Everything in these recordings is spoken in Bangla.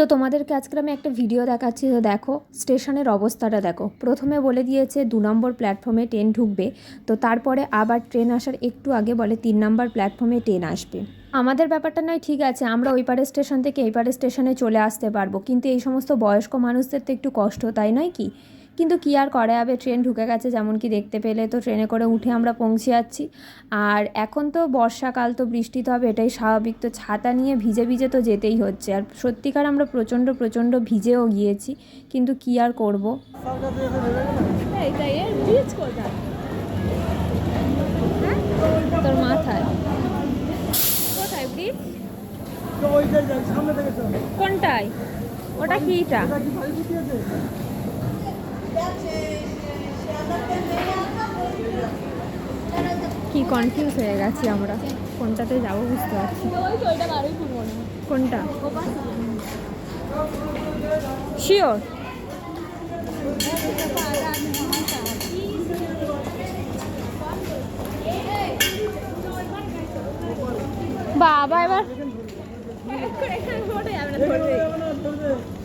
তো তোমাদেরকে আজকে আমি একটা ভিডিও দেখাচ্ছি। তো দেখো স্টেশনের অবস্থাটা দেখো। প্রথমে বলে দিয়েছে 2 নম্বর প্ল্যাটফর্মে ট্রেন ঢুকবে, তো তারপরে আবার ট্রেন আসার একটু আগে বলে 3 নম্বর প্ল্যাটফর্মে ট্রেন আসবে। আমাদের ব্যাপারটা নয়, ঠিক আছে, আমরা ওই পারের স্টেশন থেকে এই পারের স্টেশনে চলে আসতে পারবো, কিন্তু এই সমস্ত বয়স্ক মানুষদের তো একটু কষ্ট, তাই নয় কি? কিন্তু কী আর করা যাবে, ট্রেন ঢুকে গেছে যেমন কি দেখতে পেলে। তো ট্রেনে করে উঠে আমরা পৌঁছে যাচ্ছি। আর এখন তো বর্ষাকাল, তো বৃষ্টি তো হবে, এটাই স্বাভাবিক। তো ছাতা নিয়ে ভিজে ভিজে তো যেতেই হচ্ছে। আর সত্যিকার আমরা প্রচণ্ড প্রচণ্ড ভিজেও গিয়েছি, কিন্তু কী আর করবো। তোর মাথায় কোথায় ব্রিজ? কোনটায়? ওটা কিটা? কি কনফিউজ হয়ে গেছি আমরা, কোনটাতে যাবো বুঝতে পারছি। কোনটা শিওর? বাবা এবার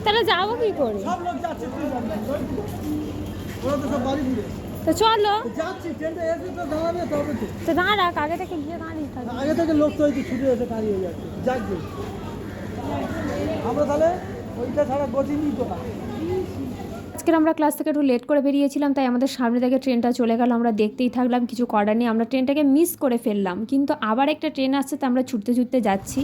তাহলে যাবো কি করে? তো চলো, তো দাঁড়া, আগে থেকে গিয়ে দাঁড়িয়ে থাকবে। আগে থেকে লোক তো ছুটে এসে দাঁড়িয়ে যাচ্ছে। যাকবে আমরা তাহলে ওইটা ছাড়া গতিনি তো। আজকের আমরা ক্লাস থেকে একটু লেট করে বেরিয়েছিলাম, তাই আমাদের সামনে থেকে ট্রেনটা চলে গেল। আমরা দেখতেই থাকলাম, কিছু করার নেই, আমরা ট্রেনটাকে মিস করে ফেললাম। কিন্তু আবার একটা ট্রেন আসছে, তো আমরা ছুটতে ছুটতে যাচ্ছি।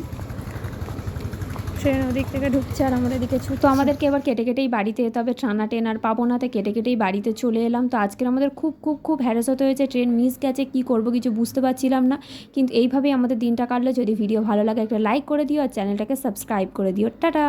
ট্রেন ওদিক থেকে ঢুকছে আর আমরা এদিকে তো আমাদেরকে এবার কেটে কেটেই বাড়িতে যেতে হবে। টানা ট্রেন আর পাবো না, তো কেটে কেটেই বাড়িতে চলে এলাম। তো আজকের আমাদের খুব খুব খুব হ্যারাস হতে হয়েছে, ট্রেন মিস গেছে, কী করবো কিছু বুঝতে পারছিলাম না। কিন্তু এইভাবেই আমাদের দিনটা কাটলো। যদি ভিডিও ভালো লাগে একটা লাইক করে দিও আর চ্যানেলটাকে সাবস্ক্রাইব করে দিও। টাটা।